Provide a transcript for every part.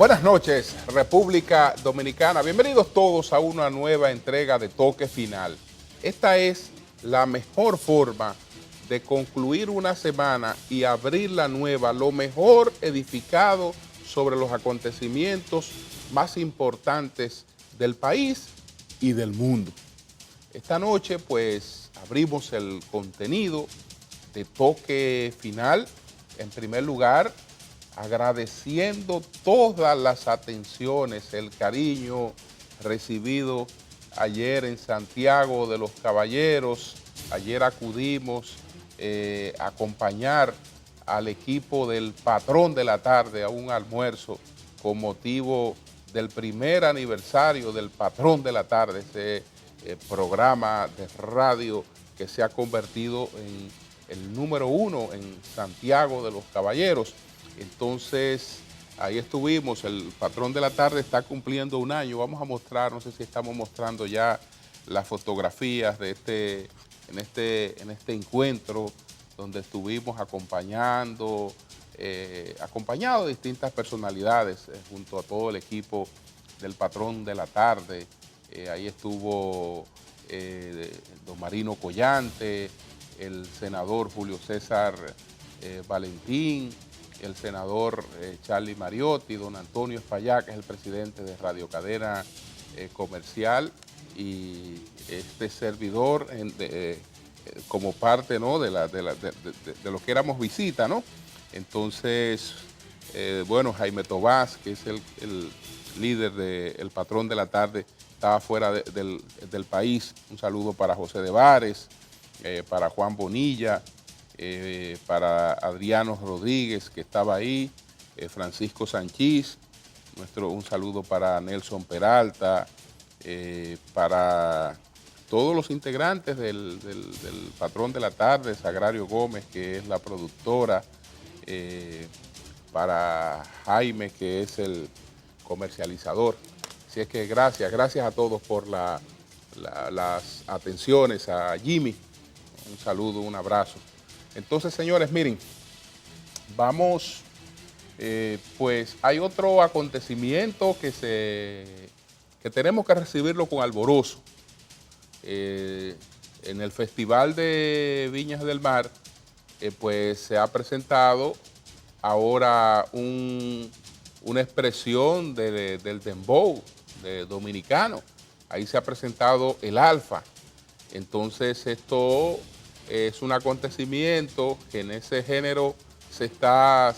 Buenas noches, República Dominicana. Bienvenidos todos a una nueva entrega de Toque Final. Esta es la mejor forma de concluir una semana y abrir la nueva, lo mejor edificado sobre los acontecimientos más importantes del país y del mundo. Esta noche, pues, abrimos el contenido de Toque Final. En primer lugar, agradeciendo todas las atenciones, el cariño recibido ayer en Santiago de los Caballeros. Ayer acudimos a acompañar al equipo del Patrón de la Tarde a un almuerzo con motivo del primer aniversario del Patrón de la Tarde, ese programa de radio que se ha convertido en el número 1 en Santiago de los Caballeros. Entonces, ahí estuvimos, el Patrón de la Tarde está cumpliendo un año. Vamos a mostrar, no sé si estamos mostrando ya las fotografías de en este encuentro donde estuvimos acompañado de distintas personalidades junto a todo el equipo del Patrón de la Tarde. Ahí estuvo don Marino Collante, el senador Julio César Valentín, el senador Charlie Mariotti, don Antonio Espaillá, que es el presidente de Radio Cadena Comercial, y este servidor como parte, ¿no?, de lo que éramos visita, ¿no? Entonces, bueno, Jaime Tobás, que es el líder del Patrón de la Tarde, estaba fuera del país. Un saludo para José de Vares, para Juan Bonilla, para Adriano Rodríguez, que estaba ahí, Francisco Sanchís, un saludo para Nelson Peralta, para todos los integrantes del Patrón de la Tarde, Sagrario Gómez, que es la productora, para Jaime, que es el comercializador. Así es que gracias a todos por las atenciones, a Jimmy, un saludo, un abrazo. Entonces, señores, miren, vamos, pues hay otro acontecimiento que tenemos que recibirlo con alborozo. En el Festival de Viñas del Mar, pues se ha presentado ahora una expresión del dembow dominicano. Ahí se ha presentado el Alfa. Entonces esto es un acontecimiento que en ese género se está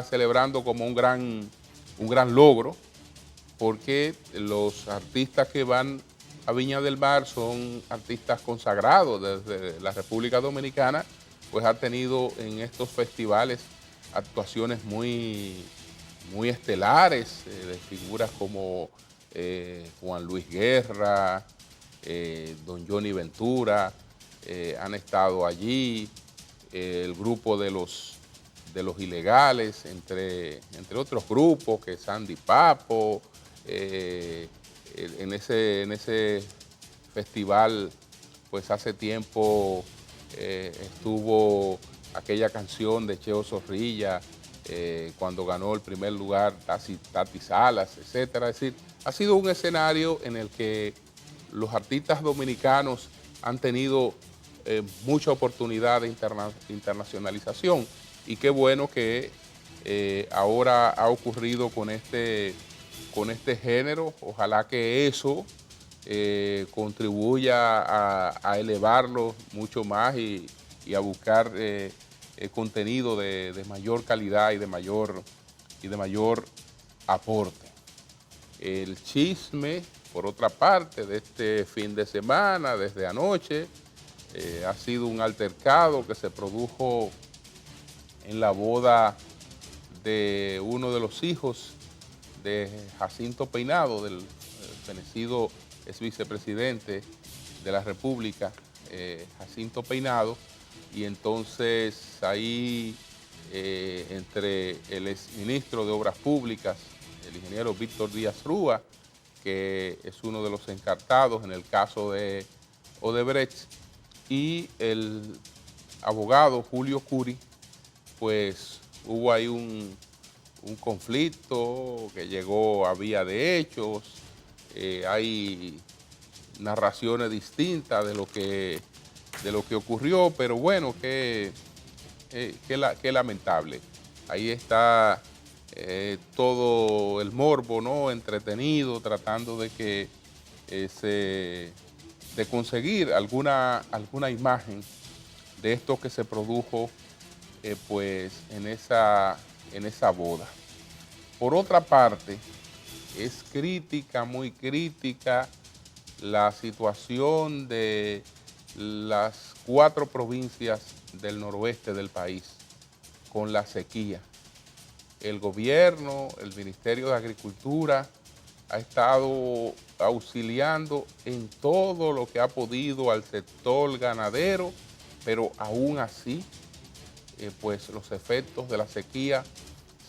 celebrando como un gran logro, porque los artistas que van a Viña del Mar son artistas consagrados desde la República Dominicana, pues ha tenido en estos festivales actuaciones muy estelares, de figuras como Juan Luis Guerra, don Johnny Ventura, han estado allí, el grupo de los Ilegales, entre otros grupos, que Sandy Papo. En ese festival, pues hace tiempo estuvo aquella canción de Cheo Zorrilla, cuando ganó el primer lugar Tati Salas, etcétera. Es decir, ha sido un escenario en el que los artistas dominicanos han tenido mucha oportunidad de internacionalización, y qué bueno que ahora ha ocurrido con este género. Ojalá que eso contribuya a elevarlo mucho más y a buscar contenido de mayor calidad y de mayor aporte. El chisme, por otra parte, de este fin de semana, desde anoche, ha sido un altercado que se produjo en la boda de uno de los hijos de Jacinto Peinado, del fenecido ex vicepresidente de la República, Jacinto Peinado. Y entonces ahí, entre el exministro de Obras Públicas, el ingeniero Víctor Díaz Rúa, que es uno de los encartados en el caso de Odebrecht, y el abogado Julio Curi, pues hubo ahí un conflicto que llegó a vía de hechos, hay narraciones distintas de lo que ocurrió, pero bueno, qué lamentable. Ahí está todo el morbo, ¿no? Entretenido, tratando de que de conseguir alguna imagen de esto que se produjo pues en esa boda. Por otra parte, es crítica, muy crítica, la situación de las 4 provincias del noroeste del país con la sequía. El gobierno, el Ministerio de Agricultura ha estado auxiliando en todo lo que ha podido al sector ganadero, pero aún así, pues los efectos de la sequía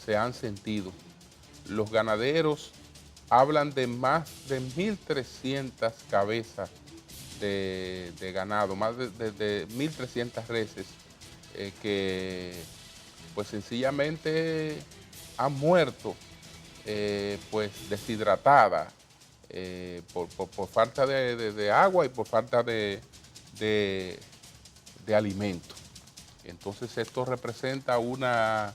se han sentido. Los ganaderos hablan de más de 1.300 cabezas de ganado, más de 1.300 reses que pues sencillamente han muerto pues deshidratada por falta de agua y por falta de alimento. Entonces esto representa una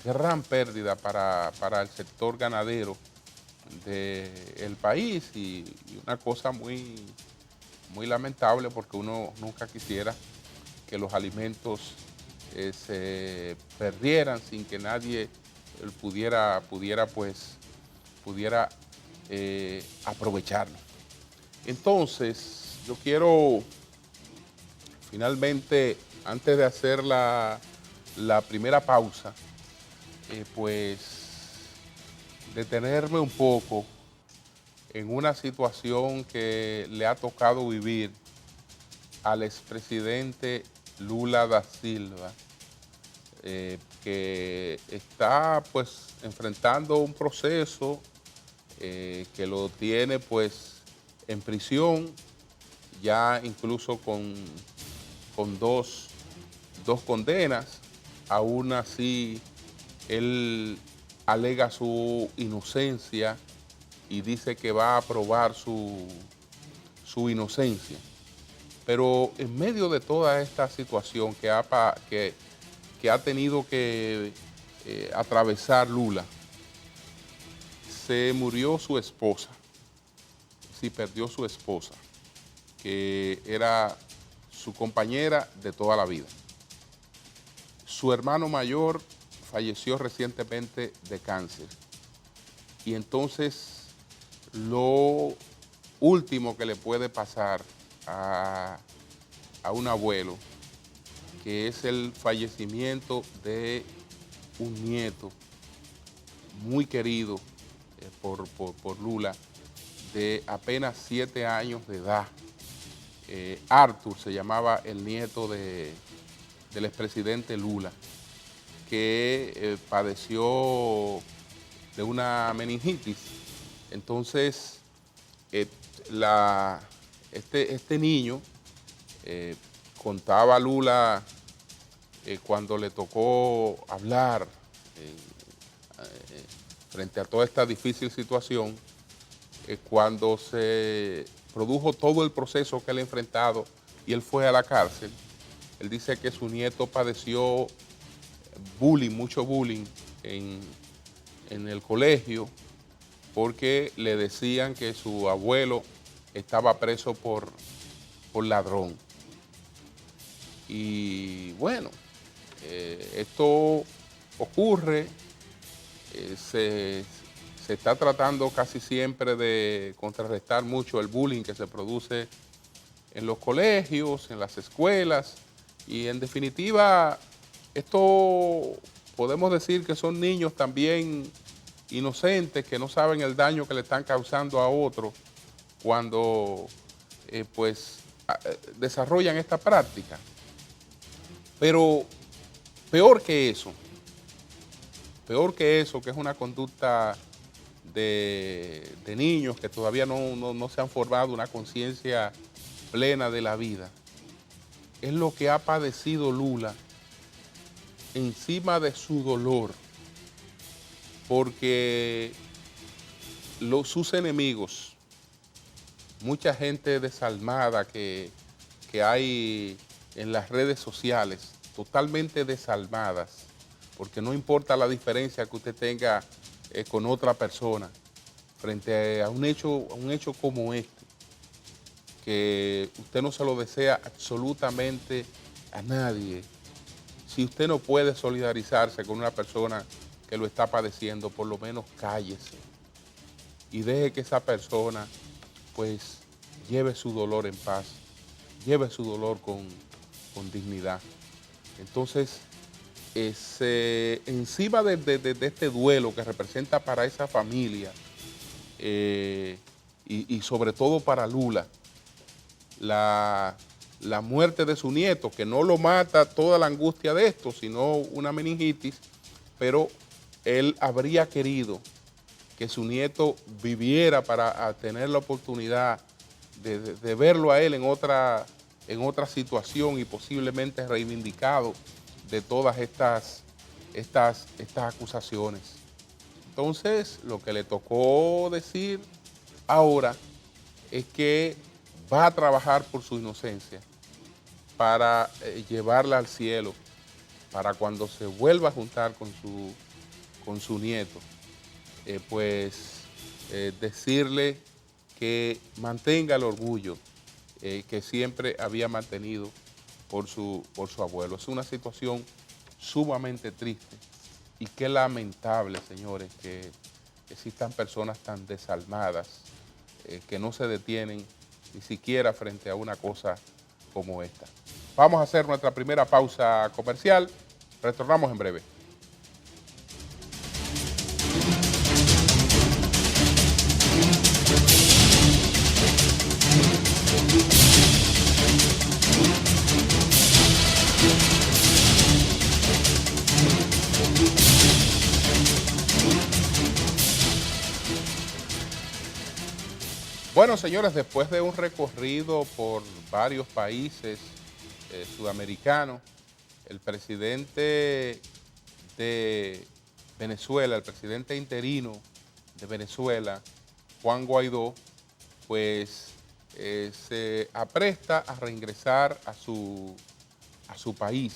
gran pérdida para el sector ganadero del país y una cosa muy, muy lamentable porque uno nunca quisiera que los alimentos se perdieran sin que nadie pudiera aprovecharlo. Entonces, yo quiero finalmente, antes de hacer la primera pausa, pues detenerme un poco en una situación que le ha tocado vivir al expresidente Lula da Silva, que está pues enfrentando un proceso que lo tiene pues en prisión, ya incluso con dos condenas. Aún así, él alega su inocencia y dice que va a probar su inocencia. Pero en medio de toda esta situación que ha tenido que atravesar Lula, se murió su esposa, sí, perdió su esposa, que era su compañera de toda la vida. Su hermano mayor falleció recientemente de cáncer. Y entonces lo último que le puede pasar a un abuelo, que es el fallecimiento de un nieto muy querido por Lula, de apenas 7 años de edad. Arthur se llamaba el nieto del expresidente Lula, que padeció de una meningitis. Entonces, este niño, contaba a Lula cuando le tocó hablar frente a toda esta difícil situación, cuando se produjo todo el proceso que él ha enfrentado y él fue a la cárcel. Él dice que su nieto padeció bullying, mucho bullying en el colegio, porque le decían que su abuelo estaba preso por ladrón. Y bueno, esto ocurre, se está tratando casi siempre de contrarrestar mucho el bullying que se produce en los colegios, en las escuelas, y en definitiva, esto podemos decir que son niños también inocentes que no saben el daño que le están causando a otros cuando desarrollan esta práctica. Pero peor que eso, que es una conducta de niños que todavía no se han formado una conciencia plena de la vida, es lo que ha padecido Lula encima de su dolor, porque sus enemigos, mucha gente desalmada que hay en las redes sociales, totalmente desalmadas, porque no importa la diferencia que usted tenga con otra persona, frente a un hecho como este, que usted no se lo desea absolutamente a nadie. Si usted no puede solidarizarse con una persona que lo está padeciendo, por lo menos cállese y deje que esa persona pues lleve su dolor en paz, lleve su dolor con dignidad. Entonces, encima de este duelo que representa para esa familia y sobre todo para Lula, la muerte de su nieto, que no lo mata toda la angustia de esto, sino una meningitis, pero él habría querido que su nieto viviera para tener la oportunidad de verlo a él en otra situación y posiblemente reivindicado de todas estas acusaciones. Entonces, lo que le tocó decir ahora es que va a trabajar por su inocencia para llevarla al cielo, para cuando se vuelva a juntar con su nieto, decirle que mantenga el orgullo que siempre había mantenido por su abuelo. Es una situación sumamente triste y qué lamentable, señores, que existan personas tan desalmadas que no se detienen ni siquiera frente a una cosa como esta. Vamos a hacer nuestra primera pausa comercial. Retornamos en breve. Bueno, señores, después de un recorrido por varios países sudamericanos, el presidente de Venezuela, el presidente interino de Venezuela, Juan Guaidó, pues se apresta a reingresar a su país.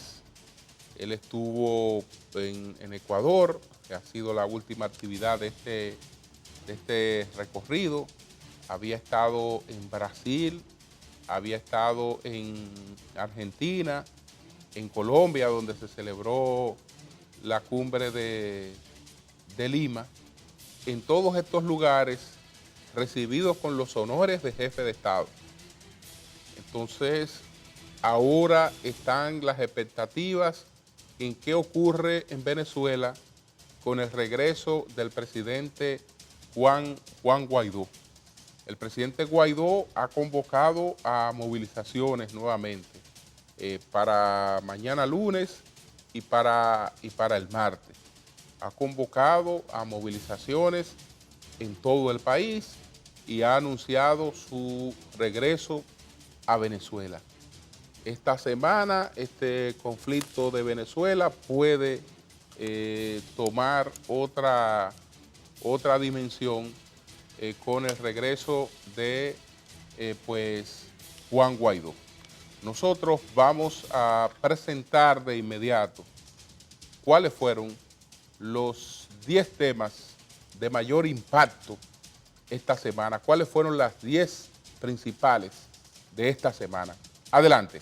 Él estuvo en Ecuador, que ha sido la última actividad de este recorrido. Había estado en Brasil, había estado en Argentina, en Colombia, donde se celebró la cumbre de Lima. En todos estos lugares, recibidos con los honores de jefe de Estado. Entonces, ahora están las expectativas en qué ocurre en Venezuela con el regreso del presidente Juan Guaidó. El presidente Guaidó ha convocado a movilizaciones nuevamente para mañana lunes y para el martes. Ha convocado a movilizaciones en todo el país y ha anunciado su regreso a Venezuela. Esta semana este conflicto de Venezuela puede tomar otra dimensión con el regreso de Juan Guaidó. Nosotros vamos a presentar de inmediato cuáles fueron los 10 temas de mayor impacto esta semana, cuáles fueron las 10 principales de esta semana. Adelante.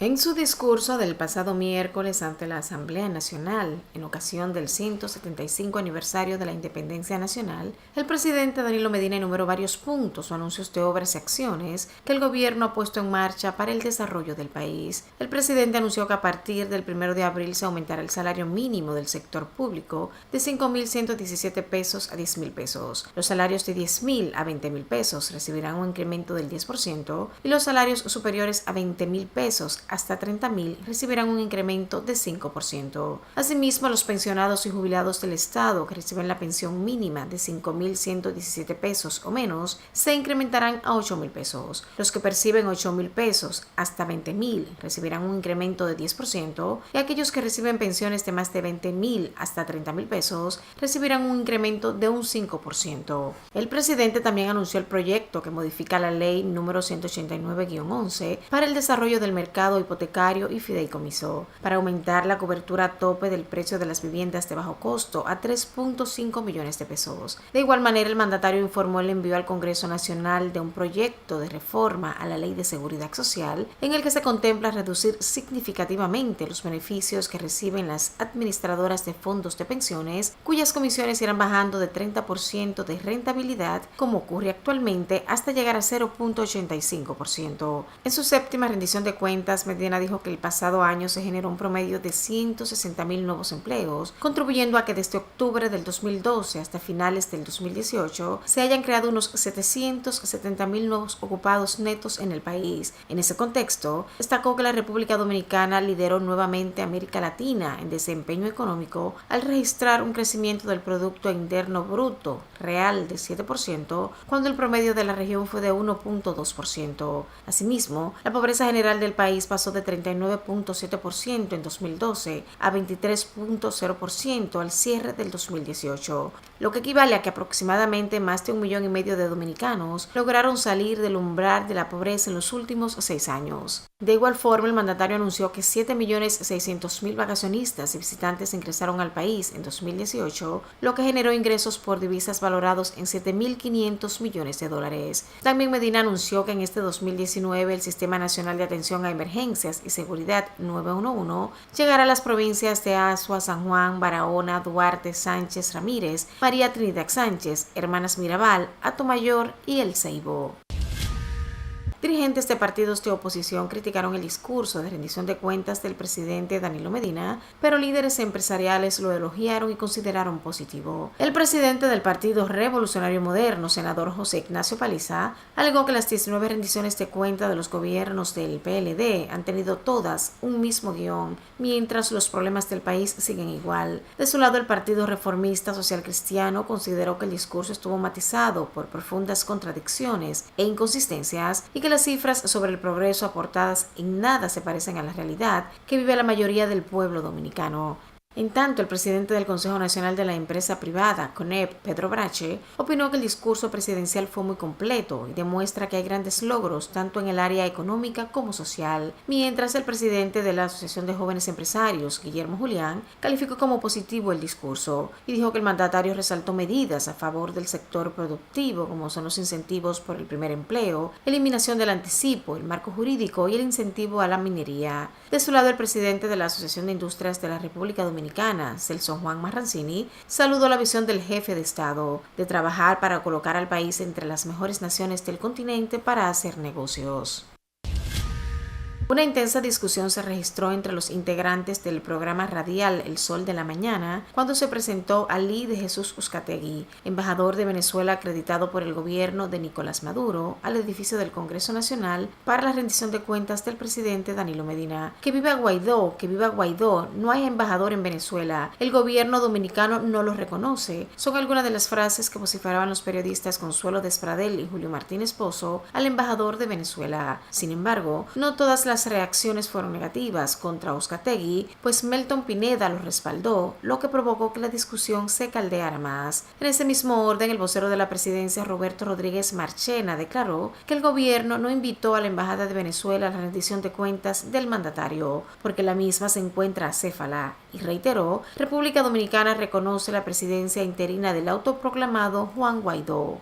En su discurso del pasado miércoles ante la Asamblea Nacional, en ocasión del 175 aniversario de la Independencia Nacional, el presidente Danilo Medina enumeró varios puntos o anuncios de obras y acciones que el gobierno ha puesto en marcha para el desarrollo del país. El presidente anunció que a partir del 1 de abril se aumentará el salario mínimo del sector público de 5.117 pesos a 10.000 pesos. Los salarios de 10.000 a 20.000 pesos recibirán un incremento del 10% y los salarios superiores a 20.000 pesos hasta 30.000 recibirán un incremento de 5%. Asimismo, los pensionados y jubilados del Estado que reciben la pensión mínima de 5.117 pesos o menos se incrementarán a 8.000 pesos. Los que perciben 8.000 pesos hasta 20.000 recibirán un incremento de 10% y aquellos que reciben pensiones de más de 20.000 hasta 30.000 pesos recibirán un incremento de un 5%. El presidente también anunció el proyecto que modifica la ley número 189-11 para el desarrollo del mercado hipotecario y fideicomiso, para aumentar la cobertura a tope del precio de las viviendas de bajo costo a 3.5 millones de pesos. De igual manera, el mandatario informó el envío al Congreso Nacional de un proyecto de reforma a la Ley de Seguridad Social en el que se contempla reducir significativamente los beneficios que reciben las administradoras de fondos de pensiones, cuyas comisiones irán bajando de 30% de rentabilidad, como ocurre actualmente, hasta llegar a 0.85%. En su séptima rendición de cuentas, Medina dijo que el pasado año se generó un promedio de 160.000 nuevos empleos, contribuyendo a que desde octubre del 2012 hasta finales del 2018 se hayan creado unos 770.000 nuevos ocupados netos en el país. En ese contexto, destacó que la República Dominicana lideró nuevamente a América Latina en desempeño económico al registrar un crecimiento del Producto Interno Bruto real de 7%, cuando el promedio de la región fue de 1.2%. Asimismo, la pobreza general del país pasó de 39.7% en 2012 a 23.0% al cierre del 2018, lo que equivale a que aproximadamente más de 1,5 millones de dominicanos lograron salir del umbral de la pobreza en los últimos 6 años. De igual forma, el mandatario anunció que 7.600.000 vacacionistas y visitantes ingresaron al país en 2018, lo que generó ingresos por divisas valorados en 7.500 millones de dólares. También Medina anunció que en este 2019 el Sistema Nacional de Atención a Emergencias y Seguridad 911 llegará a las provincias de Azua, San Juan, Barahona, Duarte, Sánchez, Ramírez, María Trinidad Sánchez, Hermanas Mirabal, Atomayor y El Ceibo. Dirigentes de partidos de oposición criticaron el discurso de rendición de cuentas del presidente Danilo Medina, pero líderes empresariales lo elogiaron y consideraron positivo. El presidente del Partido Revolucionario Moderno, senador José Ignacio Paliza, alegó que las 19 rendiciones de cuenta de los gobiernos del PLD han tenido todas un mismo guión, mientras los problemas del país siguen igual. De su lado, el Partido Reformista Social Cristiano consideró que el discurso estuvo matizado por profundas contradicciones e inconsistencias y que las cifras sobre el progreso aportadas en nada se parecen a la realidad que vive la mayoría del pueblo dominicano. En tanto, el presidente del Consejo Nacional de la Empresa Privada, CONEP, Pedro Brache, opinó que el discurso presidencial fue muy completo y demuestra que hay grandes logros tanto en el área económica como social, mientras el presidente de la Asociación de Jóvenes Empresarios, Guillermo Julián, calificó como positivo el discurso y dijo que el mandatario resaltó medidas a favor del sector productivo, como son los incentivos por el primer empleo, eliminación del anticipo, el marco jurídico y el incentivo a la minería. De su lado, el presidente de la Asociación de Industrias de la República Dominicana, Celso Juan Marrancini, saludó la visión del jefe de Estado de trabajar para colocar al país entre las mejores naciones del continente para hacer negocios. Una intensa discusión se registró entre los integrantes del programa radial El Sol de la Mañana cuando se presentó Ali de Jesús Uzcategui, embajador de Venezuela acreditado por el gobierno de Nicolás Maduro, al edificio del Congreso Nacional para la rendición de cuentas del presidente Danilo Medina. Que viva Guaidó, no hay embajador en Venezuela, el gobierno dominicano no lo reconoce, son algunas de las frases que vociferaban los periodistas Consuelo Despradel y Julio Martínez Pozo al embajador de Venezuela. Sin embargo, no todas las reacciones fueron negativas contra Uzcategui, pues Melton Pineda lo respaldó, lo que provocó que la discusión se caldeara más. En ese mismo orden, el vocero de la presidencia, Roberto Rodríguez Marchena, declaró que el gobierno no invitó a la Embajada de Venezuela a la rendición de cuentas del mandatario, porque la misma se encuentra acéfala, y reiteró, República Dominicana reconoce la presidencia interina del autoproclamado Juan Guaidó.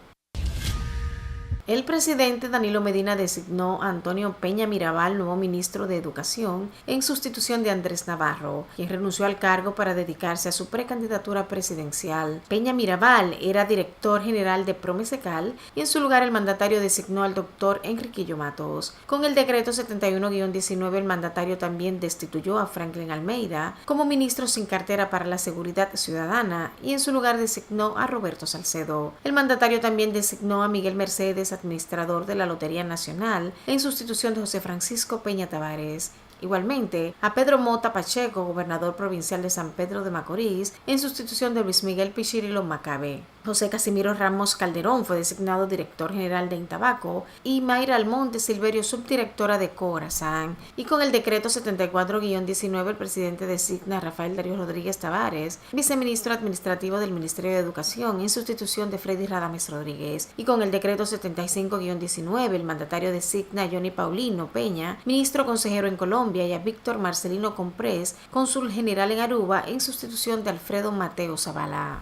El presidente Danilo Medina designó a Antonio Peña Mirabal nuevo ministro de Educación en sustitución de Andrés Navarro, quien renunció al cargo para dedicarse a su precandidatura presidencial. Peña Mirabal era director general de Promesecal y en su lugar el mandatario designó al doctor Enriquillo Matos. Con el decreto 71-19 el mandatario también destituyó a Franklin Almeida como ministro sin cartera para la seguridad ciudadana y en su lugar designó a Roberto Salcedo. El mandatario también designó a Miguel Mercedes administrador de la Lotería Nacional, en sustitución de José Francisco Peña Tavares. Igualmente, a Pedro Mota Pacheco, gobernador provincial de San Pedro de Macorís, en sustitución de Luis Miguel Pichirilo Macabe. José Casimiro Ramos Calderón fue designado director general de Intabaco y Mayra Almonte Silverio subdirectora de Corazán. Y con el decreto 74-19 el presidente designa a Rafael Darío Rodríguez Tavares, viceministro administrativo del Ministerio de Educación en sustitución de Freddy Radames Rodríguez. Y con el decreto 75-19 el mandatario designa a Johnny Paulino Peña, ministro consejero en Colombia, y a Víctor Marcelino Comprés, cónsul general en Aruba en sustitución de Alfredo Mateo Zavala.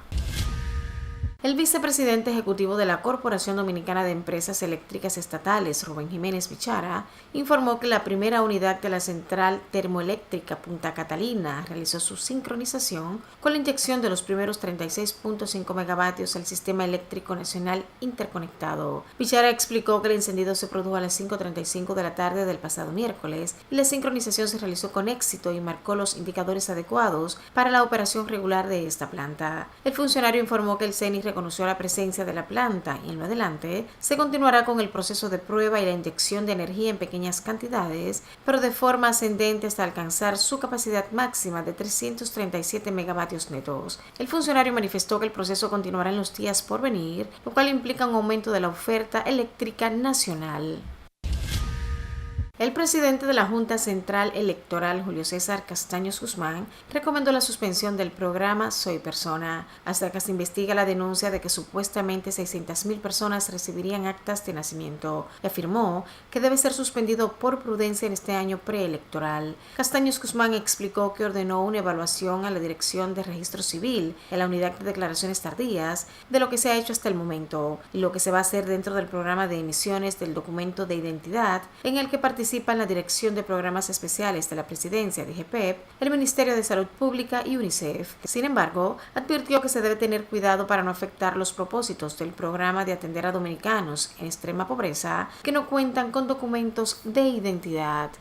El vicepresidente ejecutivo de la Corporación Dominicana de Empresas Eléctricas Estatales, Rubén Jiménez Bichara, informó que la primera unidad de la central termoeléctrica Punta Catalina realizó su sincronización con la inyección de los primeros 36.5 megavatios al sistema eléctrico nacional interconectado. Bichara explicó que el encendido se produjo a las 5:35 de la tarde del pasado miércoles y la sincronización se realizó con éxito y marcó los indicadores adecuados para la operación regular de esta planta. El funcionario informó que el CENI reconoció la presencia de la planta y en lo adelante se continuará con el proceso de prueba y la inyección de energía en pequeñas cantidades, pero de forma ascendente hasta alcanzar su capacidad máxima de 337 megavatios netos. El funcionario manifestó que el proceso continuará en los días por venir, lo cual implica un aumento de la oferta eléctrica nacional. El presidente de la Junta Central Electoral, Julio César Castaños Guzmán, recomendó la suspensión del programa Soy Persona hasta que se investiga la denuncia de que supuestamente 600.000 personas recibirían actas de nacimiento y afirmó que debe ser suspendido por prudencia en este año preelectoral. Castaños Guzmán explicó que ordenó una evaluación a la Dirección de Registro Civil en la Unidad de Declaraciones Tardías de lo que se ha hecho hasta el momento y lo que se va a hacer dentro del programa de emisiones del documento de identidad en el que participan la Dirección de Programas Especiales de la Presidencia, DGPEP, el Ministerio de Salud Pública y UNICEF. Sin embargo, advirtió que se debe tener cuidado para no afectar los propósitos del programa de atender a dominicanos en extrema pobreza que no cuentan con documentos de identidad.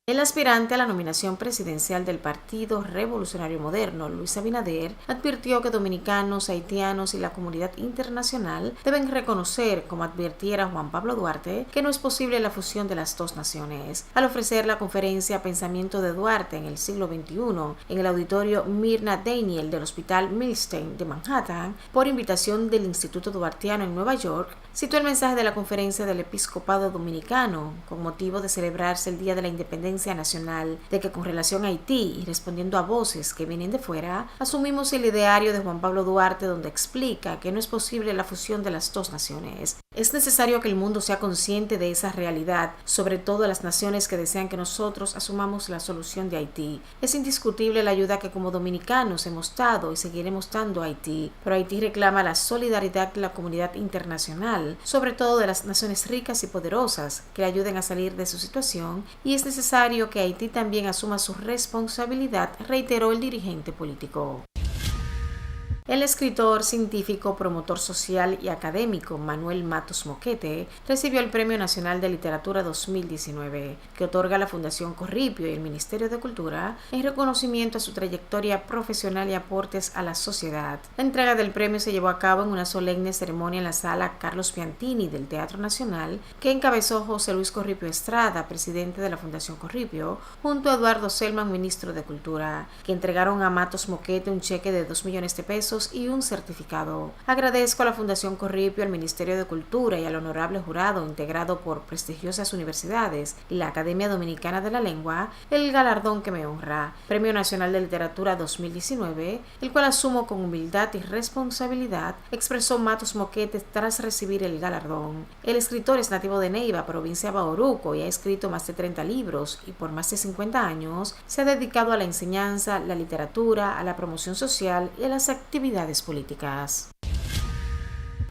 El aspirante a la nominación presidencial del Partido Revolucionario Moderno, Luis Abinader, advirtió que dominicanos, haitianos y la comunidad internacional deben reconocer, como advirtiera Juan Pablo Duarte, que no es posible la fusión de las dos naciones. Al ofrecer la conferencia Pensamiento de Duarte en el siglo XXI en el auditorio Myrna Daniel del Hospital Milstein de Manhattan, por invitación del Instituto Duartiano en Nueva York, citó el mensaje de la conferencia del Episcopado Dominicano con motivo de celebrarse el Día de la Independencia Nacional, de que con relación a Haití y respondiendo a voces que vienen de fuera, asumimos el ideario de Juan Pablo Duarte donde explica que no es posible la fusión de las dos naciones. Es necesario que el mundo sea consciente de esa realidad, sobre todo las naciones que desean que nosotros asumamos la solución de Haití. Es indiscutible la ayuda que como dominicanos hemos dado y seguiremos dando a Haití, pero Haití reclama la solidaridad de la comunidad internacional, sobre todo de las naciones ricas y poderosas, que le ayuden a salir de su situación, y es necesario que Haití también asuma su responsabilidad, reiteró el dirigente político. El escritor, científico, promotor social y académico Manuel Matos Moquete recibió el Premio Nacional de Literatura 2019, que otorga la Fundación Corripio y el Ministerio de Cultura en reconocimiento a su trayectoria profesional y aportes a la sociedad. La entrega del premio se llevó a cabo en una solemne ceremonia en la Sala Carlos Piantini del Teatro Nacional, que encabezó José Luis Corripio Estrada, presidente de la Fundación Corripio, junto a Eduardo Selman, ministro de Cultura, que entregaron a Matos Moquete un cheque de 2 millones de pesos y un certificado. Agradezco a la Fundación Corripio, al Ministerio de Cultura y al honorable jurado integrado por prestigiosas universidades y la Academia Dominicana de la Lengua el galardón que me honra, Premio Nacional de Literatura 2019, el cual asumo con humildad y responsabilidad, expresó Matos Moquete tras recibir el galardón. El escritor es nativo de Neiva, provincia de Bauruco, y ha escrito más de 30 libros y por más de 50 años se ha dedicado a la enseñanza, la literatura, a la promoción social y a las actividades políticas.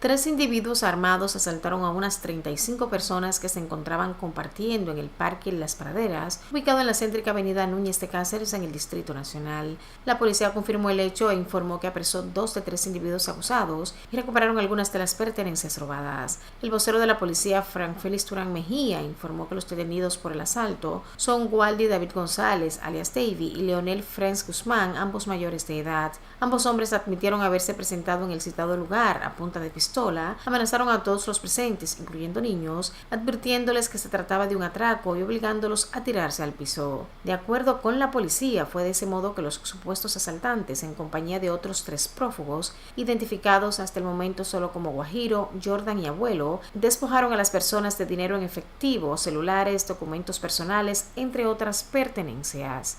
3 individuos armados asaltaron a unas 35 personas que se encontraban compartiendo en el Parque Las Praderas, ubicado en la céntrica avenida Núñez de Cáceres en el Distrito Nacional. La policía confirmó el hecho e informó que apresó 2 de 3 individuos acusados y recuperaron algunas de las pertenencias robadas. El vocero de la policía, Frank Félix Turán Mejía, informó que los detenidos por el asalto son Waldy David González, alias Davy, y Leonel Frens Guzmán, ambos mayores de edad. Ambos hombres admitieron haberse presentado en el citado lugar a punta de pistola pistola, amenazaron a todos los presentes, incluyendo niños, advirtiéndoles que se trataba de un atraco y obligándolos a tirarse al piso. De acuerdo con la policía, fue de ese modo que los supuestos asaltantes, en compañía de otros 3 prófugos, identificados hasta el momento solo como Guajiro, Jordan y Abuelo, despojaron a las personas de dinero en efectivo, celulares, documentos personales, entre otras pertenencias.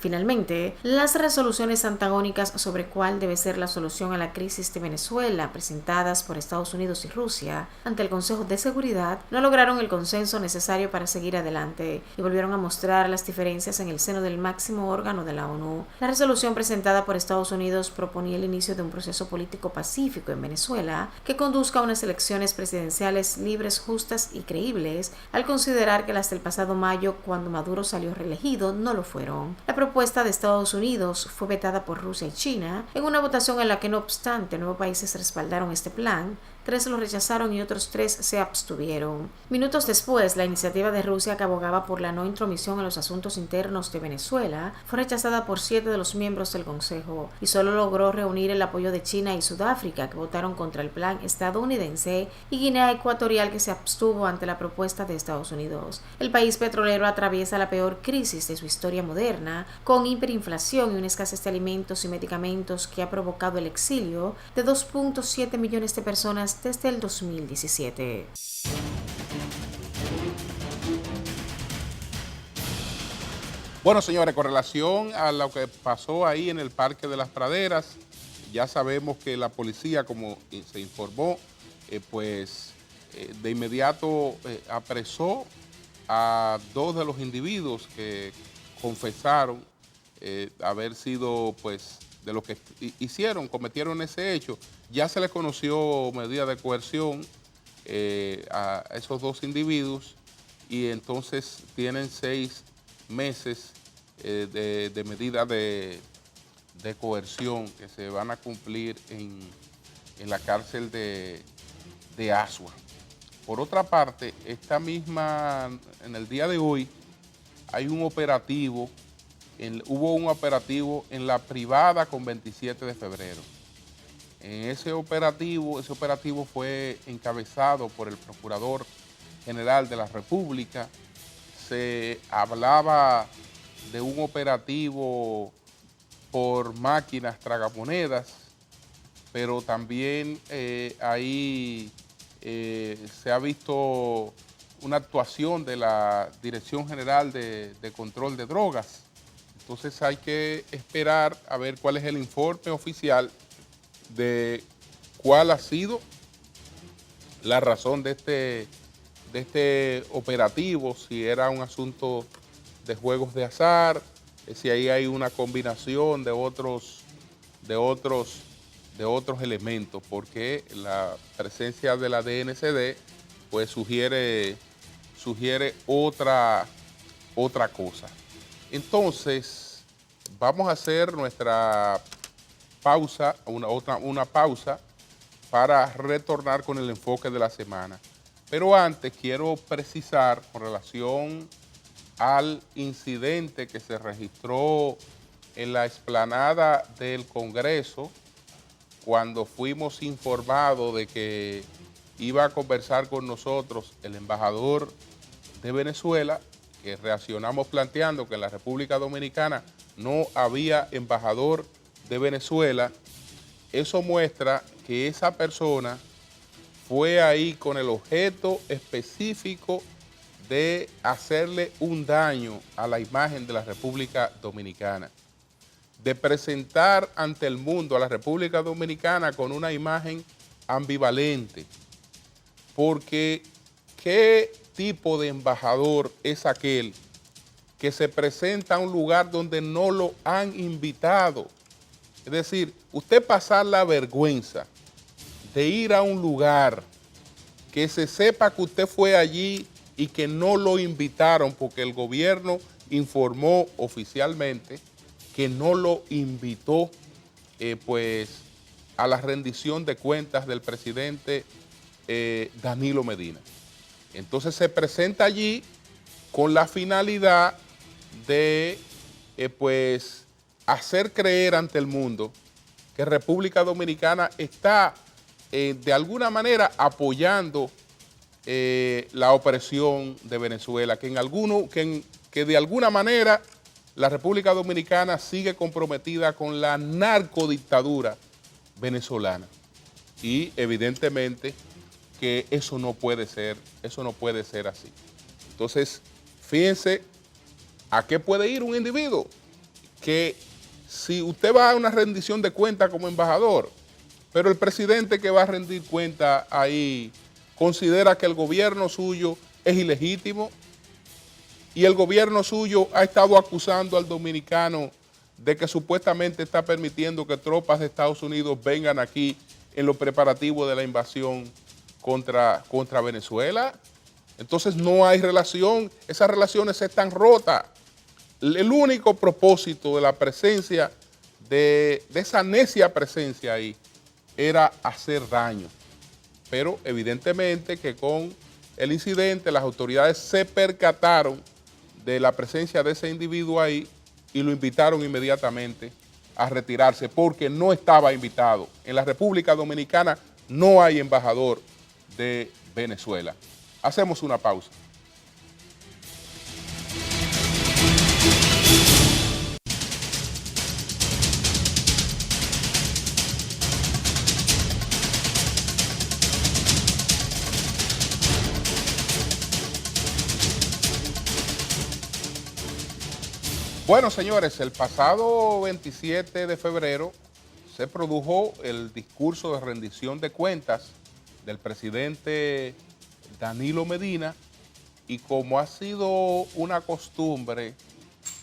Finalmente, las resoluciones antagónicas sobre cuál debe ser la solución a la crisis de Venezuela presentadas por Estados Unidos y Rusia ante el Consejo de Seguridad no lograron el consenso necesario para seguir adelante y volvieron a mostrar las diferencias en el seno del máximo órgano de la ONU. La resolución presentada por Estados Unidos proponía el inicio de un proceso político pacífico en Venezuela que conduzca a unas elecciones presidenciales libres, justas y creíbles, al considerar que las del pasado mayo, cuando Maduro salió reelegido, no lo fueron. La propuesta de Estados Unidos fue vetada por Rusia y China en una votación en la que, no obstante, 9 países respaldaron este plan, 3 lo rechazaron y otros 3 se abstuvieron. Minutos después, la iniciativa de Rusia, que abogaba por la no intromisión en los asuntos internos de Venezuela, fue rechazada por 7 de los miembros del Consejo y solo logró reunir el apoyo de China y Sudáfrica, que votaron contra el plan estadounidense, y Guinea Ecuatorial, que se abstuvo ante la propuesta de Estados Unidos. El país petrolero atraviesa la peor crisis de su historia moderna, con hiperinflación y una escasez de alimentos y medicamentos que ha provocado el exilio de 2.7 millones de personas desde el 2017. Bueno, señores, con relación a lo que pasó ahí en el Parque de las Praderas, ya sabemos que la policía, como se informó, de inmediato apresó a 2 de los individuos que confesaron haber sido, de lo que cometieron ese hecho. Ya se les conoció medida de coerción a esos 2 individuos y entonces tienen 6 meses de medida de coerción que se van a cumplir en la cárcel de Asua. Por otra parte, en el día de hoy hay un operativo, hubo un operativo en la privada con 27 de febrero. En ese operativo fue encabezado por el Procurador General de la República. Se hablaba de un operativo por máquinas tragamonedas, pero también ahí se ha visto una actuación de la Dirección General de Control de Drogas. Entonces hay que esperar a ver cuál es el informe oficial de cuál ha sido la razón de este operativo, si era un asunto de juegos de azar, si ahí hay una combinación de otros elementos, porque la presencia de la DNCD sugiere otra cosa. Entonces, vamos a hacer nuestra pausa, una pausa para retornar con el enfoque de la semana. Pero antes quiero precisar con relación al incidente que se registró en la explanada del Congreso cuando fuimos informados de que iba a conversar con nosotros el embajador de Venezuela, que reaccionamos planteando que en la República Dominicana no había embajador de Venezuela. Eso muestra que esa persona fue ahí con el objeto específico de hacerle un daño a la imagen de la República Dominicana, de presentar ante el mundo a la República Dominicana con una imagen ambivalente, porque ¿qué tipo de embajador es aquel que se presenta a un lugar donde no lo han invitado? Es decir, usted pasar la vergüenza de ir a un lugar que se sepa que usted fue allí y que no lo invitaron porque el gobierno informó oficialmente que no lo invitó a la rendición de cuentas del presidente Danilo Medina. Entonces se presenta allí con la finalidad de hacer creer ante el mundo que República Dominicana está de alguna manera apoyando la opresión de Venezuela, que de alguna manera la República Dominicana sigue comprometida con la narcodictadura venezolana. Y evidentemente que eso no puede ser así. Entonces, fíjense a qué puede ir un individuo que si usted va a una rendición de cuentas como embajador, pero el presidente que va a rendir cuenta ahí considera que el gobierno suyo es ilegítimo y el gobierno suyo ha estado acusando al dominicano de que supuestamente está permitiendo que tropas de Estados Unidos vengan aquí en los preparativos de la invasión contra Venezuela. Entonces no hay relación, esas relaciones están rotas. El único propósito de la presencia, de esa necia presencia ahí, era hacer daño. Pero evidentemente que con el incidente las autoridades se percataron de la presencia de ese individuo ahí y lo invitaron inmediatamente a retirarse porque no estaba invitado. En la República Dominicana no hay embajador de Venezuela. Hacemos una pausa. Bueno, señores, el pasado 27 de febrero se produjo el discurso de rendición de cuentas del presidente Danilo Medina y como ha sido una costumbre,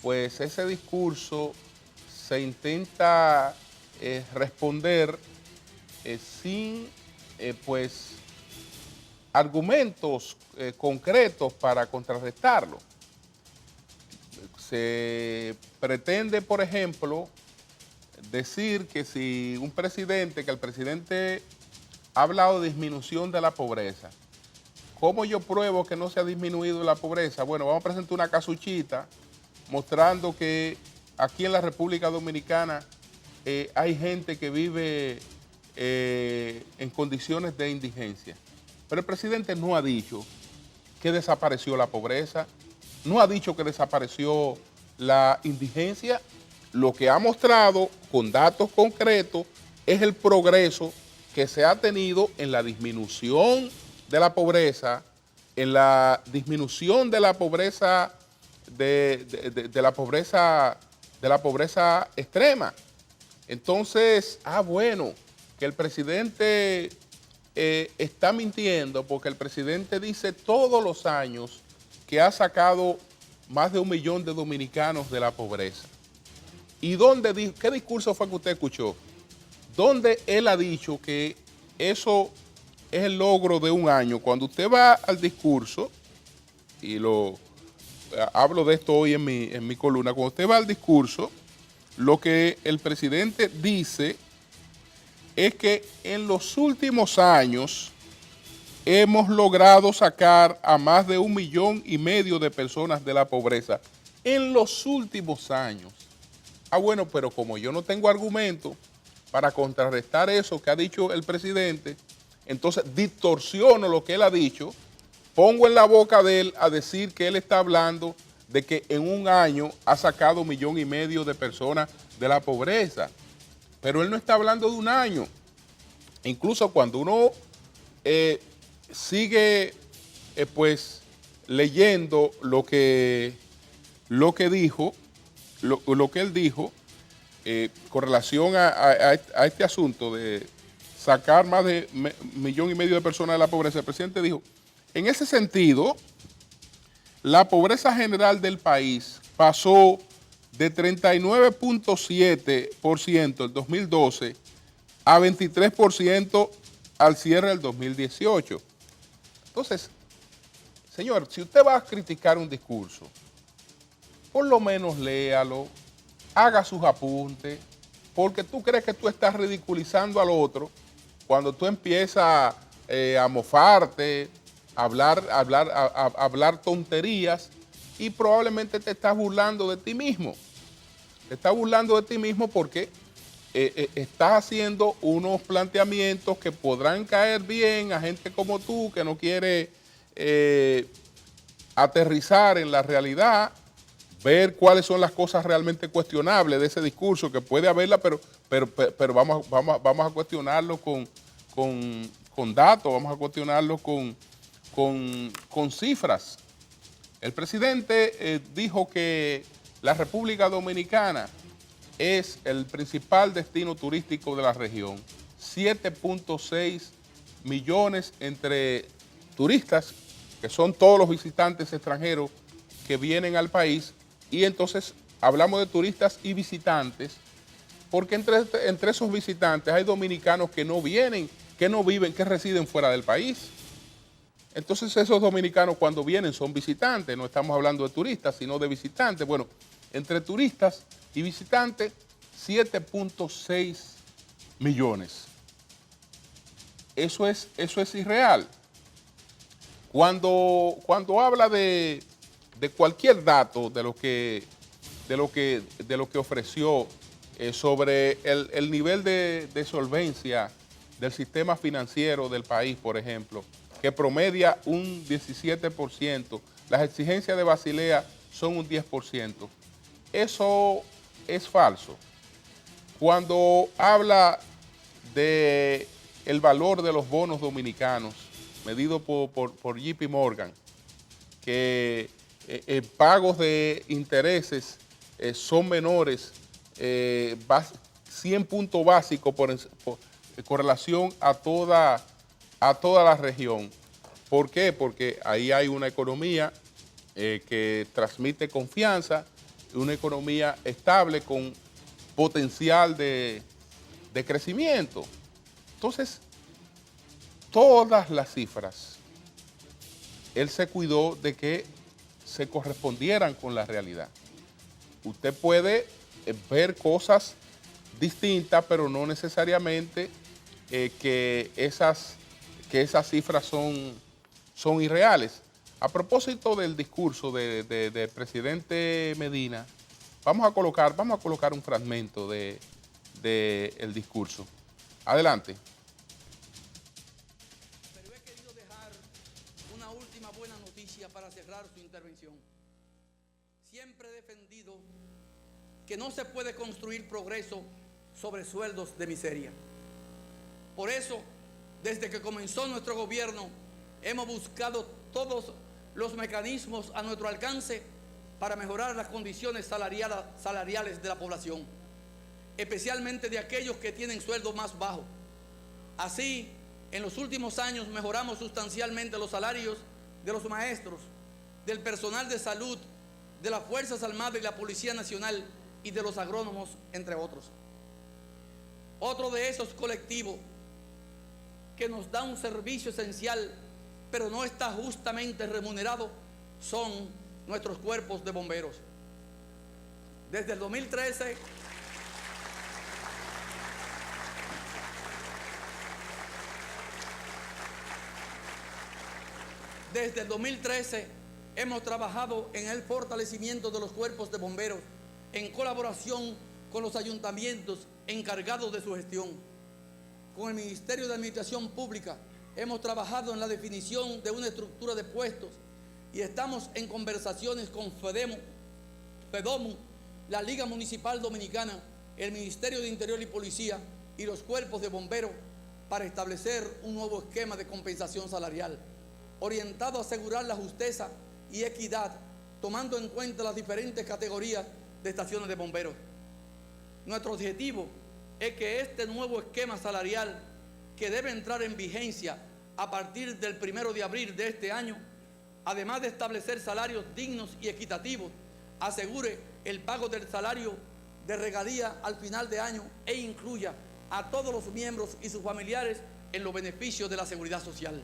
pues ese discurso se intenta responder sin pues argumentos concretos para contrarrestarlo. Se pretende, por ejemplo, decir que si que el presidente ha hablado de disminución de la pobreza, ¿cómo yo pruebo que no se ha disminuido la pobreza? Bueno, vamos a presentar una casuchita mostrando que aquí en la República Dominicana hay gente que vive en condiciones de indigencia. Pero el presidente no ha dicho que desapareció la pobreza, no ha dicho que desapareció la indigencia. Lo que ha mostrado con datos concretos es el progreso que se ha tenido en la disminución de la pobreza, en la disminución de la pobreza de la pobreza extrema. Entonces, bueno, que el presidente está mintiendo porque el presidente dice todos los años que ha sacado más de 1 millón de dominicanos de la pobreza. ¿Y qué discurso fue que usted escuchó? ¿Dónde él ha dicho que eso es el logro de un año? Cuando usted va al discurso, y hablo de esto hoy en mi columna, cuando usted va al discurso, lo que el presidente dice es que en los últimos años hemos logrado sacar a más de 1,5 millones de personas de la pobreza. En los últimos años. Bueno, pero como yo no tengo argumento para contrarrestar eso que ha dicho el presidente, entonces distorsiono lo que él ha dicho, pongo en la boca de él a decir que él está hablando de que en un año ha sacado 1,5 millones de personas de la pobreza. Pero él no está hablando de un año. Incluso cuando uno sigue pues leyendo lo que dijo, lo que él dijo con relación a este asunto de sacar más de 1,5 millones de personas de la pobreza, el presidente dijo, en ese sentido, la pobreza general del país pasó de 39.7% en 2012 a 23% al cierre del 2018. Entonces, señor, si usted va a criticar un discurso, por lo menos léalo, haga sus apuntes, porque tú crees que tú estás ridiculizando al otro cuando tú empiezas a mofarte, a hablar tonterías y probablemente te estás burlando de ti mismo. Te estás burlando de ti mismo porque estás haciendo unos planteamientos que podrán caer bien a gente como tú que no quiere aterrizar en la realidad, ver cuáles son las cosas realmente cuestionables de ese discurso, que puede haberla, pero vamos a cuestionarlo con datos, vamos a cuestionarlo con cifras. El presidente dijo que la República Dominicana es el principal destino turístico de la región. 7.6 millones entre turistas, que son todos los visitantes extranjeros que vienen al país, y entonces hablamos de turistas y visitantes, porque entre esos visitantes hay dominicanos que no vienen, que no viven, que residen fuera del país. Entonces esos dominicanos cuando vienen son visitantes, no estamos hablando de turistas, sino de visitantes. Bueno, entre turistas y visitantes, 7.6 millones. Eso es irreal. Cuando habla de cualquier dato de lo que ofreció sobre el nivel de solvencia del sistema financiero del país, por ejemplo, que promedia un 17%, las exigencias de Basilea son un 10%. Eso es falso. Cuando habla de el valor de los bonos dominicanos, medido por JP Morgan, que pagos de intereses son menores, 100 puntos básicos con relación a toda la región. ¿Por qué? Porque ahí hay una economía que transmite confianza, una economía estable con potencial de crecimiento. Entonces, todas las cifras, él se cuidó de que se correspondieran con la realidad. Usted puede ver cosas distintas, pero no necesariamente que esas cifras son irreales. A propósito del discurso del presidente Medina, vamos a colocar un fragmento del discurso. Adelante. Pero he querido dejar una última buena noticia para cerrar su intervención. Siempre he defendido que no se puede construir progreso sobre sueldos de miseria. Por eso, desde que comenzó nuestro gobierno, hemos buscado todos los mecanismos a nuestro alcance para mejorar las condiciones salariales de la población, especialmente de aquellos que tienen sueldos más bajos. Así, en los últimos años mejoramos sustancialmente los salarios de los maestros, del personal de salud, de las Fuerzas Armadas y la Policía Nacional y de los agrónomos, entre otros. Otro de esos colectivos que nos da un servicio esencial, pero no está justamente remunerado, son nuestros cuerpos de bomberos. Desde el 2013, hemos trabajado en el fortalecimiento de los cuerpos de bomberos en colaboración con los ayuntamientos encargados de su gestión. Con el Ministerio de Administración Pública hemos trabajado en la definición de una estructura de puestos y estamos en conversaciones con FEDOMU, la Liga Municipal Dominicana, el Ministerio de Interior y Policía y los cuerpos de bomberos para establecer un nuevo esquema de compensación salarial orientado a asegurar la justeza y equidad, tomando en cuenta las diferentes categorías de estaciones de bomberos. Nuestro objetivo es que este nuevo esquema salarial, que debe entrar en vigencia a partir del 1 de abril de este año, además de establecer salarios dignos y equitativos, asegure el pago del salario de regalía al final de año e incluya a todos los miembros y sus familiares en los beneficios de la seguridad social.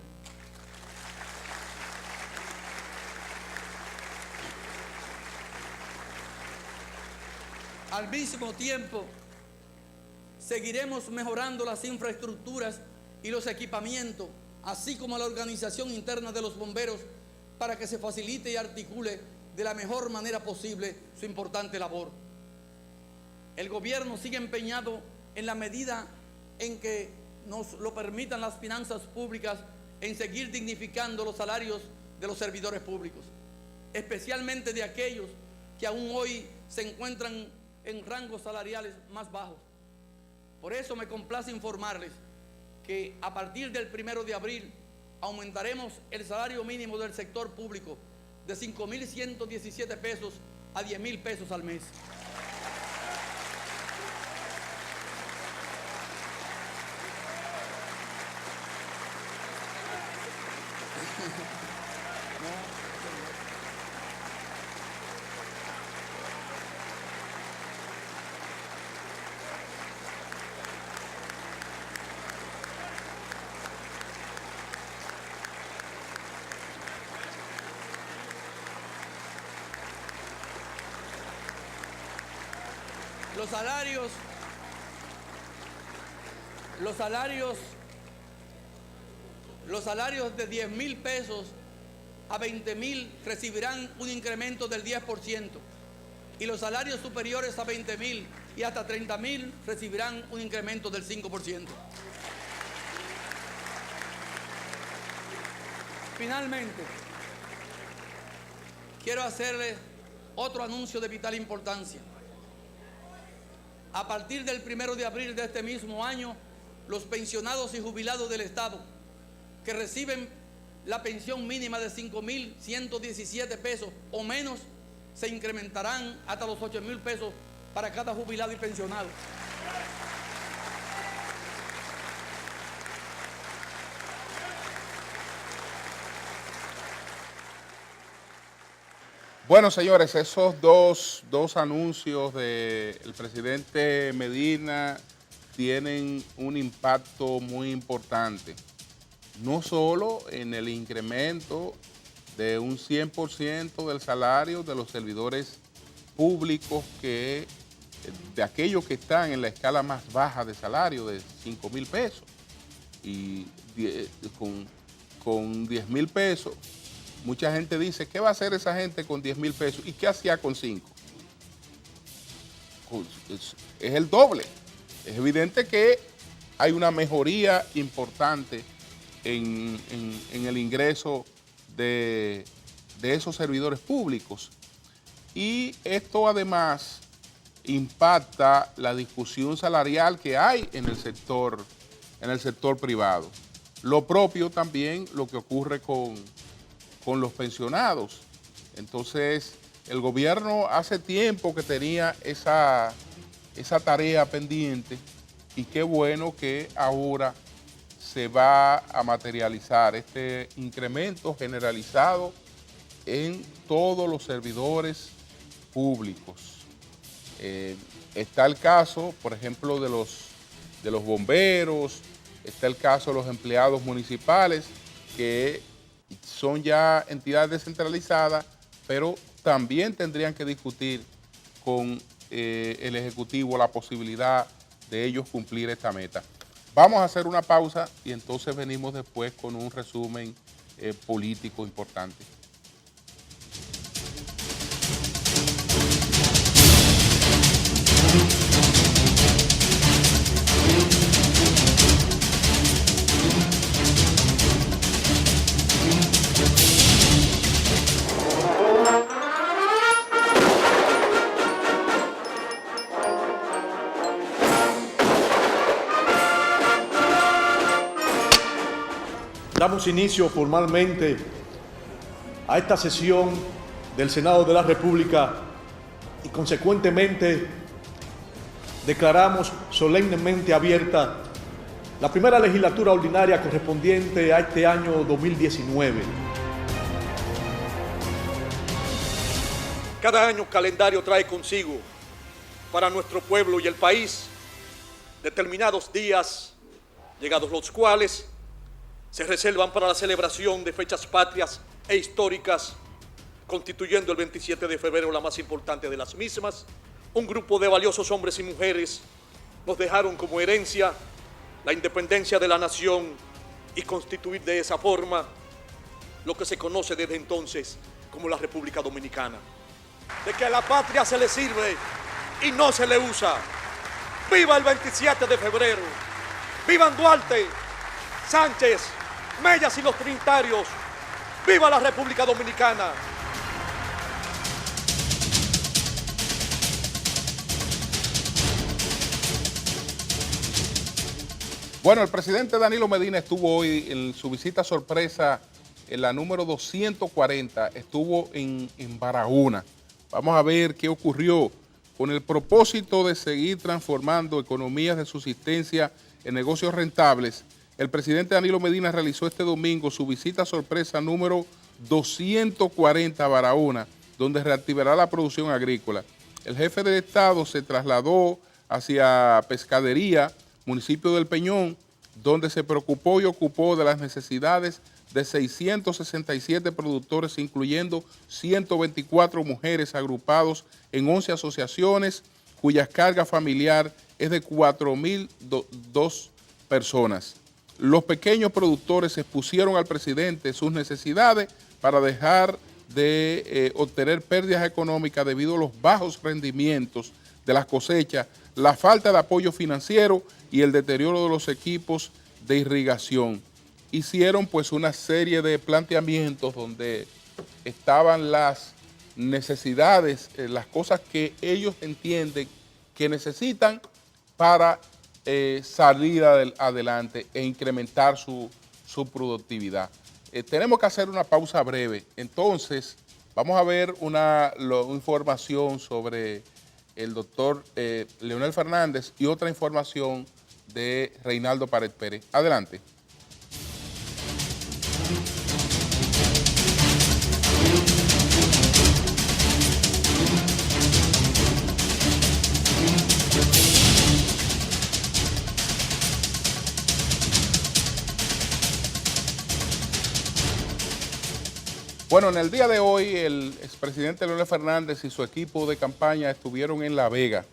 Al mismo tiempo, seguiremos mejorando las infraestructuras y los equipamientos, así como la organización interna de los bomberos, para que se facilite y articule de la mejor manera posible su importante labor. El gobierno sigue empeñado en la medida en que nos lo permitan las finanzas públicas, en seguir dignificando los salarios de los servidores públicos, especialmente de aquellos que aún hoy se encuentran en rangos salariales más bajos. Por eso me complace informarles que a partir del 1 de abril aumentaremos el salario mínimo del sector público de 5.117 pesos a 10.000 pesos al mes. Los salarios de 10.000 pesos a 20.000 recibirán un incremento del 10%, y los salarios superiores a 20.000 y hasta 30.000 recibirán un incremento del 5%. Finalmente, quiero hacerles otro anuncio de vital importancia. A partir del 1 de abril de este mismo año, los pensionados y jubilados del Estado que reciben la pensión mínima de 5.117 pesos o menos se incrementarán hasta los 8.000 pesos para cada jubilado y pensionado. Bueno, señores, esos dos anuncios del presidente Medina tienen un impacto muy importante, no solo en el incremento de un 100% del salario de los servidores públicos, de aquellos que están en la escala más baja de salario de 5.000 pesos, y con 10.000 pesos. Mucha gente dice, ¿qué va a hacer esa gente con 10.000 pesos? ¿Y qué hacía con 5? Es el doble. Es evidente que hay una mejoría importante en el ingreso de esos servidores públicos. Y esto además impacta la discusión salarial que hay en el sector privado. Lo propio también lo que ocurre con los pensionados. Entonces, el gobierno hace tiempo que tenía esa tarea pendiente, y qué bueno que ahora se va a materializar este incremento generalizado en todos los servidores públicos. Está el caso, por ejemplo, de los bomberos, está el caso de los empleados municipales, que son ya entidades descentralizadas, pero también tendrían que discutir con el Ejecutivo la posibilidad de ellos cumplir esta meta. Vamos a hacer una pausa y entonces venimos después con un resumen político importante. Damos inicio formalmente a esta sesión del Senado de la República y consecuentemente declaramos solemnemente abierta la primera legislatura ordinaria correspondiente a este año 2019. Cada año calendario trae consigo para nuestro pueblo y el país determinados días, llegados los cuales se reservan para la celebración de fechas patrias e históricas, constituyendo el 27 de febrero la más importante de las mismas. Un grupo de valiosos hombres y mujeres nos dejaron como herencia la independencia de la nación y constituir de esa forma lo que se conoce desde entonces como la República Dominicana. De que a la patria se le sirve y no se le usa. ¡Viva el 27 de febrero! ¡Vivan Duarte, Sánchez, Mellas y los trinitarios! ¡Viva la República Dominicana! Bueno, el presidente Danilo Medina estuvo hoy en su visita sorpresa, en la número 240, estuvo en Barahona. Vamos a ver qué ocurrió. Con el propósito de seguir transformando economías de subsistencia en negocios rentables, el presidente Danilo Medina realizó este domingo su visita sorpresa número 240 a Barahona, donde reactivará la producción agrícola. El jefe de Estado se trasladó hacia Pescadería, municipio del Peñón, donde se preocupó y ocupó de las necesidades de 667 productores, incluyendo 124 mujeres agrupados en 11 asociaciones, cuya carga familiar es de 4.002 personas. Los pequeños productores expusieron al presidente sus necesidades para dejar de obtener pérdidas económicas debido a los bajos rendimientos de las cosechas, la falta de apoyo financiero y el deterioro de los equipos de irrigación. Hicieron pues una serie de planteamientos donde estaban las necesidades, las cosas que ellos entienden que necesitan para salir adelante e incrementar su productividad. Tenemos que hacer una pausa breve, entonces vamos a ver una información sobre el doctor Leonel Fernández y otra información de Reinaldo Pared Pérez. Adelante. Bueno, en el día de hoy el expresidente Leonel Fernández y su equipo de campaña estuvieron en La Vega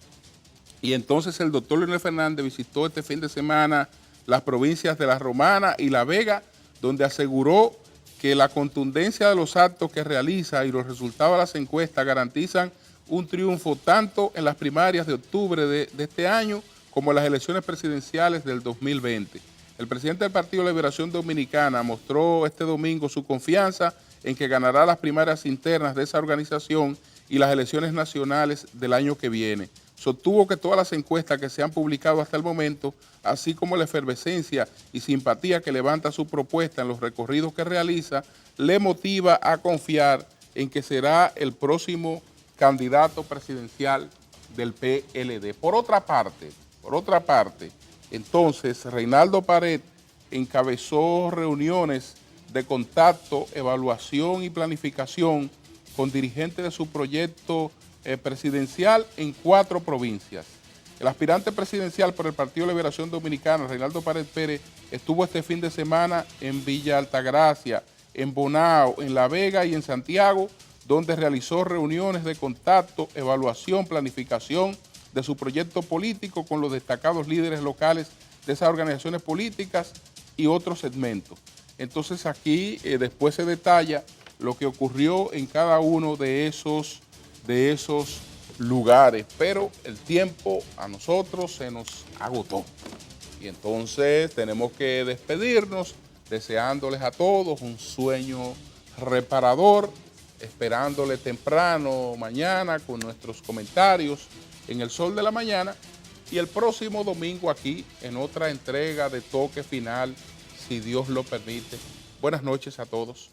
y entonces el doctor Leonel Fernández visitó este fin de semana las provincias de La Romana y La Vega, donde aseguró que la contundencia de los actos que realiza y los resultados de las encuestas garantizan un triunfo tanto en las primarias de octubre de este año como en las elecciones presidenciales del 2020. El presidente del Partido de Liberación Dominicana mostró este domingo su confianza en que ganará las primarias internas de esa organización y las elecciones nacionales del año que viene. Sostuvo que todas las encuestas que se han publicado hasta el momento, así como la efervescencia y simpatía que levanta su propuesta en los recorridos que realiza, le motiva a confiar en que será el próximo candidato presidencial del PLD. Por otra parte, entonces Reinaldo Pared encabezó reuniones de contacto, evaluación y planificación con dirigentes de su proyecto presidencial en 4 provincias. El aspirante presidencial por el Partido de Liberación Dominicana, Reinaldo Pared Pérez, estuvo este fin de semana en Villa Altagracia, en Bonao, en La Vega y en Santiago, donde realizó reuniones de contacto, evaluación, planificación de su proyecto político con los destacados líderes locales de esas organizaciones políticas y otros segmentos. Entonces aquí después se detalla lo que ocurrió en cada uno de esos lugares, pero el tiempo a nosotros se nos agotó. Y entonces tenemos que despedirnos deseándoles a todos un sueño reparador, esperándole temprano mañana con nuestros comentarios en El Sol de la Mañana y el próximo domingo aquí en otra entrega de Toque Final, si Dios lo permite. Buenas noches a todos.